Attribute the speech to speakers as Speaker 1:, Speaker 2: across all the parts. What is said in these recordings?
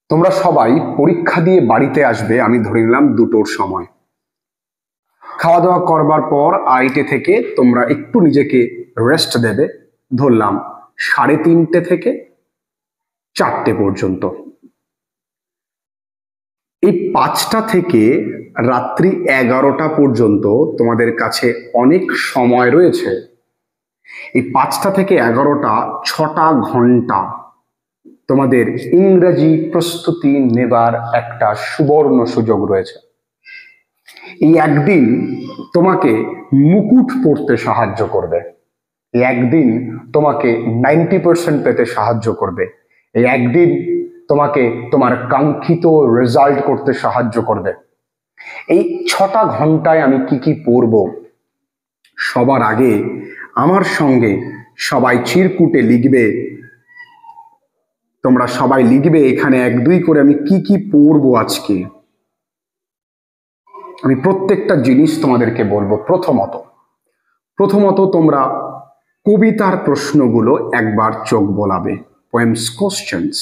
Speaker 1: তোমরা সবাই পরীক্ষা দিয়ে বাড়িতে আসবে, আমি ধরে নিলাম 2টোর সময়। খাওয়া দাওয়া করবার পর আড়াইটে থেকে তোমরা একটু নিজেকে রেস্ট দেবে, ধরলাম 3:30 থেকে 4টে পর্যন্ত। এই 5টা থেকে রাত্রি 11টা পর্যন্ত তোমাদের কাছে অনেক সময় রয়েছে। এই 5টা থেকে 11টা 6টা ঘন্টা তোমাদের ইংরেজি প্রস্তুতি নেবার একটা সুবর্ণ সুযোগ রয়েছে। এই একদিন তোমাকে মুকুট পড়তে সাহায্য করবে, এই একদিন তোমাকে 90% পেতে সাহায্য করবে, এই একদিন তোমাকে তোমার কাঙ্ক্ষিত রেজাল্ট করতে সাহায্য করবে। এই 6টা ঘন্টায় আমি কি কি পড়ব, সবার আগে আমার সঙ্গে সবাই চিরকুটে লিখবে। তোমরা সবাই লিখবে এখানে 1-2 করে আমি কি কি পড়বো আজকে। আমি প্রত্যেকটা জিনিস তোমাদেরকে বলবো। প্রথমত তোমরা কবিতার প্রশ্নগুলো একবার চোখ বোলাবে। পোয়েমস কোশ্চেন্স,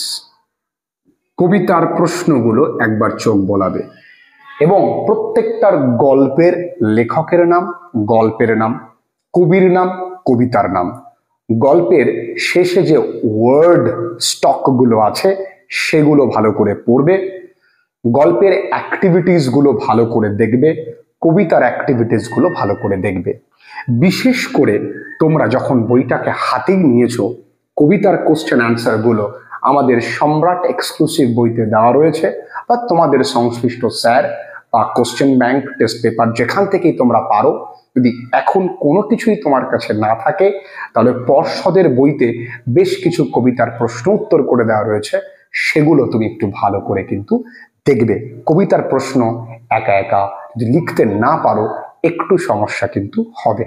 Speaker 1: কবিতার প্রশ্নগুলো একবার চোখ বোলাবে এবং প্রত্যেকটার গল্পের লেখকের নাম, গল্পের নাম, কবির নাম, কবিতার নাম, গল্পের শেষে যে ওয়ার্ড স্টকগুলো আছে সেগুলো ভালো করে পড়বে, গল্পের অ্যাক্টিভিটিসগুলো ভালো করে দেখবে, কবিতার অ্যাক্টিভিটিসগুলো ভালো করে দেখবে। বিশেষ করে তোমরা যখন বইটাকে হাতেই নিয়েছো, কবিতার কোশ্চেন অ্যান্সারগুলো আমাদের সম্রাট এক্সক্লুসিভ বইতে দেওয়া রয়েছে, বা তোমাদের সংশ্লিষ্ট স্যার বা কোশ্চেন ব্যাংক, টেস্ট পেপার যেখান থেকেই তোমরা পারো। যদি এখন কোনো কিছুই তোমার কাছে না থাকে তাহলে পর্ষদের বইতে বেশ কিছু কবিতার প্রশ্ন উত্তর করে দেওয়া রয়েছে, সেগুলো তুমি একটু ভালো করে কিন্তু দেখবে। কবিতার প্রশ্ন একা একা যদি লিখতে না পারো একটু সমস্যা কিন্তু হবে।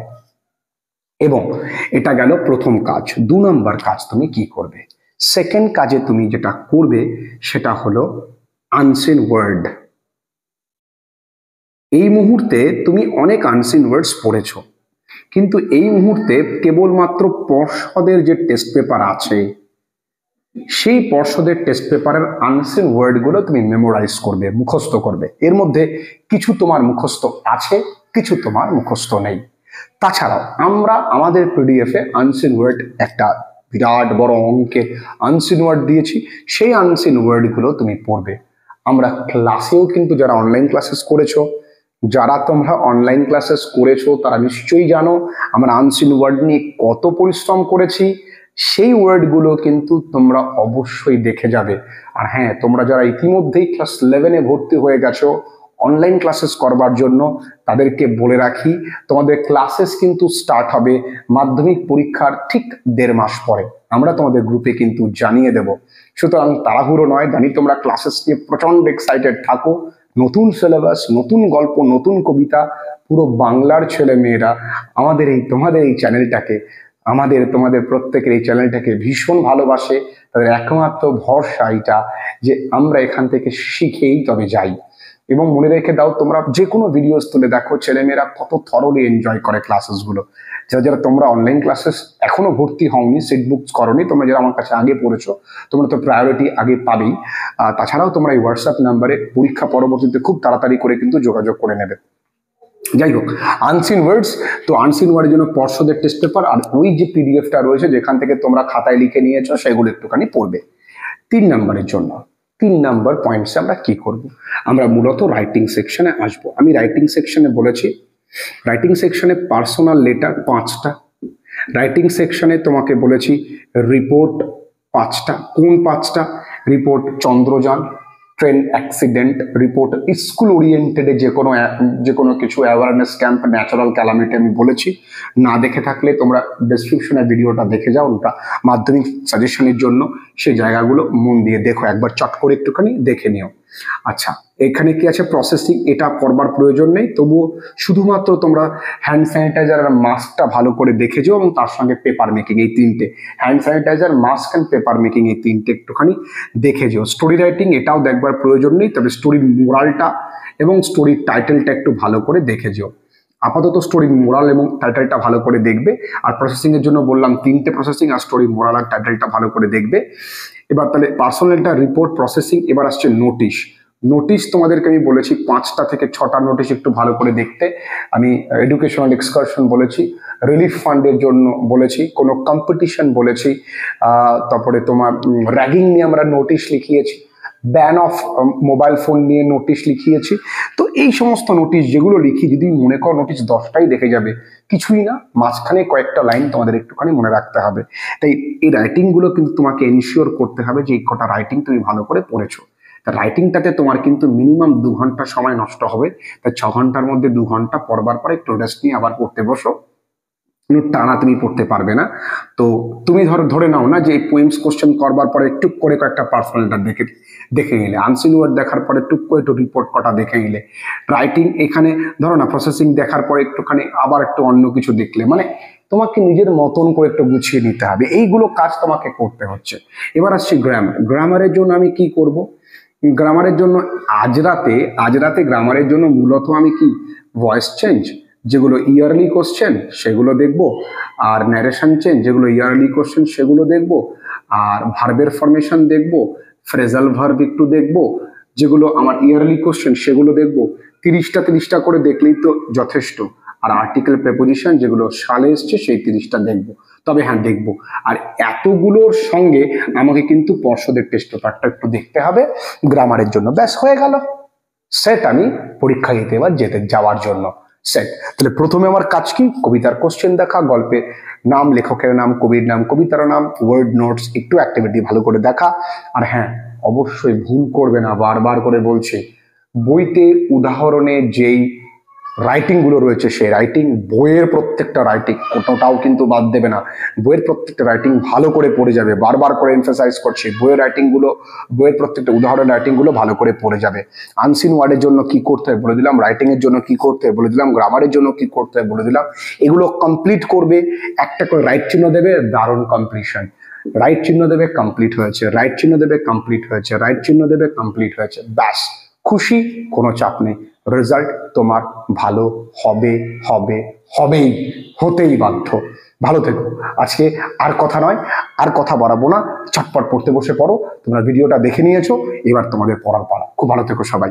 Speaker 1: এবং এটা গেল প্রথম কাজ। 2 নম্বর কাজ তুমি কি করবে? সেকেন্ড কাজে তুমি যেটা করবে সেটা হলো আনসিন ওয়ার্ড। এই মুহূর্তে তুমি অনেক আনসিন ওয়ার্ডস পড়েছো, কিন্তু এই মুহূর্তে কেবলমাত্র পর্ষদের যে টেস্ট পেপার আছে সেই পর্ষদের টেস্ট পেপারের আনসিন ওয়ার্ডগুলো তুমি মেমোরাইজ করবে, মুখস্থ করবে। এর মধ্যে কিছু তোমার মুখস্থ আছে, কিছু তোমার মুখস্থ নেই। তাছাড়াও আমরা আমাদের পিডিএফে আনসিন ওয়ার্ড একটা বিরাট বড় অঙ্কের আনসিন ওয়ার্ড দিয়েছি, সেই আনসিন ওয়ার্ডগুলো তুমি পড়বে। আমরা ক্লাসেও কিন্তু যারা অনলাইন ক্লাসেস করেছো, তারা নিশ্চয়ই জানো আমরা আনসিন ওয়ার্ড নিয়ে কত পরিশ্রম করেছি। সেই ওয়ার্ডগুলো কিন্তু তোমরা অবশ্যই দেখে যাবে। আর হ্যাঁ, তোমরা যারা ইতিমধ্যেই ক্লাস 11-এ ভর্তি হয়ে গেছো অনলাইন ক্লাসেস করবার জন্য, তাদেরকে বলে রাখি তোমাদের ক্লাসেস কিন্তু স্টার্ট হবে মাধ্যমিক পরীক্ষার ঠিক 1.5 মাস পরে। আমরা তোমাদের গ্রুপে কিন্তু জানিয়ে দেব। সুতরাং তাড়াহুড়ো নয়, জানি তোমরা ক্লাসেস নিয়ে প্রচন্ড এক্সাইটেড থাকো। নতুন সিলেবাস, নতুন গল্প, নতুন কবিতা, পুরো বাংলার ছেলে মেয়েরা তোমাদের এই চ্যানেলটাকে, তোমাদের প্রত্যেকের এই চ্যানেলটাকে ভীষণ ভালোবাসে। তাদের একমাত্র ভরসা এটা যে আমরা এখান থেকে শিখেই তবে যাই। এবং মনে রেখে দাও, তোমরা যে কোনো ভিডিওস তুলে দেখো ছেলেমেয়েরা কত থরলি এনজয় করে ক্লাসেসগুলো। যারা তোমরা অনলাইন ক্লাসেস এখনো ভর্তি হওনি, সিট বুকস করোনি, তোমরা যারা আমার কাছে আগে পড়েছো, তোমরা তো প্রায়োরিটি আগে পাবেই। তাছাড়াও তোমরা এই হোয়াটসঅ্যাপ নাম্বারে পরীক্ষা পরবর্তীতে খুব তাড়াতাড়ি করে কিন্তু যোগাযোগ করে নেবে। যাই হোক, আনসিন ওয়ার্ডস, তো আনসিন ওয়ার্ডের জন্য পর্ষদের টেস্ট পেপার আর ওই যে পিডিএফটা রয়েছে যেখান থেকে তোমরা খাতায় লিখে নিয়েছো সেগুলো একটুখানি পড়বে। 3 নম্বরের জন্য 3 নম্বর পয়েন্টসে আমরা কি করব? আমরা মূলত রাইটিং সেকশনে আসব। আমি রাইটিং সেকশনে বলেছি, রাইটিং সেকশনে পার্সোনাল লেটার 5টা, রাইটিং সেকশনে তোমাকে বলেছি রিপোর্ট 5টা। কোন 5টা? Report Chandrayaan, train accident, report school ওরিয়েন্টেডে যে কোনো কিছু, অ্যাওয়ারনেস ক্যাম্প, ন্যাচারাল ক্যালামিটি আমি বলেছি। না দেখে থাকলে তোমরা ডেসক্রিপশনে ভিডিওটা দেখে যাও, ওটা মাধ্যমিক সাজেশনের জন্য। সেই জায়গাগুলো মন দিয়ে দেখো, একবার চট করে একটুখানি দেখে নিও। আচ্ছা, এখানে কি আছে? প্রসেসিং, এটা করবার প্রয়োজন নেই, তবুও শুধুমাত্র তোমরা হ্যান্ড স্যানিটাইজার আর মাস্কটা ভালো করে দেখে যাও, এবং তার সঙ্গে পেপার মেকিং, এই 3টে, hand sanitiser, mask and paper making, এই 3টে একটুখানি দেখে যাও। স্টোরি রাইটিং এটাও দেখবার প্রয়োজন নেই, তবে স্টোরির মোরালটা এবং স্টোরির টাইটেলটা একটু ভালো করে দেখে যাও। আপাতত স্টোরি মোরাল এবং টাইটেলটা ভালো করে দেখবে। আর প্রসেসিং এর জন্য বললাম 3টে প্রসেসিং, আর স্টোরি মোরাল আর টাইটেলটা ভালো করে দেখবে। এবার তাহলে পার্সোনালটা, রিপোর্ট, প্রসেসিং। এবার আসছে নোটিশ। নোটিশ তোমাদেরকে আমি বলেছি 5টা থেকে 6টা নোটিশ একটু ভালো করে দেখতে। আমি এডুকেশনাল এক্সকারশন বলেছি, রিলিফ ফান্ডের জন্য বলেছি, কোনো কম্পিটিশন বলেছি, তারপরে তোমার র্যাগিং নিয়ে আমরা নোটিশ লিখিয়েছি, ব্যান অফ মোবাইল ফোন নিয়ে নোটিশ লিখিয়েছি। তো এই সমস্ত নোটিশ যেগুলো লিখি, যদি মনে করো নোটিশ 10টাই দেখে যাবে, কিছুই না, মাঝখানে কয়েকটা লাইন তোমাদের একটুখানি মনে রাখতে হবে। তাই এই রাইটিংগুলো কিন্তু তোমাকে এনশিওর করতে হবে যে এই কটা রাইটিং তুমি ভালো করে পড়েছো। তা রাইটিংটাতে তোমার কিন্তু মিনিমাম 2 ঘন্টা সময় নষ্ট হবে। তাই 6 ঘন্টার মধ্যে 2 ঘন্টা পড়বার পরে একটু রেস্ট নিয়ে আবার পড়তে বসো। টানা তুমি পড়তে পারবে না। তো তুমি ধরে নাও না যে এই পোয়েমস কোশ্চেন করবার পরে টুক করে কয়েকটা পার্সোনালটা দেখে নিলে, আনসিন ওয়ার্ড দেখার পরে টুক করে একটু রিপোর্ট কটা দেখে নিলে, রাইটিং এখানে ধরো না প্রসেসিং দেখার পরে একটুখানি আবার একটু অন্য কিছু দেখলে, মানে তোমাকে নিজের মতন করে একটু গুছিয়ে নিতে হবে। এইগুলো কাজ তোমাকে করতে হচ্ছে। এবার আসছি গ্রামার। গ্রামারের জন্য আমি কি করব? গ্রামারের জন্য আজ রাতে গ্রামারের জন্য মূলত আমি কি ভয়েস চেঞ্জ, যেগুলো ইয়ারলি কোশ্চেন সেগুলো দেখব, আর ন্যারেশন চেঞ্জ যেগুলো ইয়ারলি কোশ্চেন সেগুলো দেখব, আর ভার্বের ফরমেশন দেখব, ফ্রেজাল ভার্ব একটু দেখব, যেগুলো আমার ইয়ারলি কোশ্চেন সেগুলো দেখব। 30টা করে দেখলেই তো যথেষ্ট। আর আর্টিকেল প্রেপোজিশন যেগুলো সালে এসছে সেই 30টা দেখব। তবে হ্যাঁ দেখব। আর এতগুলোর সঙ্গে আমাকে কিন্তু পর্ষদের টেস্ট পেপারটা একটু দেখতে হবে গ্রামারের জন্য। ব্যাস হয়ে গেল সেট, আমি পরীক্ষা দিতে যাওয়ার জন্য সেট। তাহলে প্রথমে আমার কাজ কি? কবিতার কোশ্চেন দেখা, গল্পের নাম, লেখকের নাম, কবির নাম, কবিতার নাম, ওয়ার্ড নোটস, একটু অ্যাক্টিভিটি ভালো করে দেখা। আর হ্যাঁ, অবশ্যই ভুল করবে না, বারবার করে বলছি, বইতে উদাহরণে যেই রাইটিং গুলো রয়েছে সেই রাইটিং, বইয়ের প্রত্যেকটা রাইটিং কোনোটাও কিন্তু বাদ দেবে না। বইয়ের প্রত্যেকটা রাইটিং ভালো করে পড়ে যাবে। বারবার করে এমফাসাইজ করছি, বইয়ের প্রত্যেকটা উদাহরণ রাইটিং গুলো ভালো করে পড়ে যাবে। আনসিন ওয়ার্ডের জন্য কি করতে হয় বলে দিলাম, রাইটিং এর জন্য কি করতে হয় বলে দিলাম, গ্রামারের জন্য কি করতে হয় বলে দিলাম। এগুলো কমপ্লিট করবে, একটা করে রাইট চিহ্ন দেবে, দারুণ কমপ্লিশন। রাইট চিহ্ন দেবে, কমপ্লিট হয়েছে, রাইট চিহ্ন দেবে, কমপ্লিট হয়েছে, রাইট চিহ্ন দেবে, কমপ্লিট হয়েছে, ব্যাস খুশি, কোনো চাপ নেই। রেজাল্ট তোমার ভালো হবেই, হতেই বাধ্য। ভালো থেকো। আজকে আর কথা নয়, আর কথা বাড়াবো না, চটপট পড়তে বসে পড়ো। তোমরা ভিডিওটা দেখে নিয়েছো, এবার তোমাদের পড়ার পালা। খুব ভালো থেকো সবাই।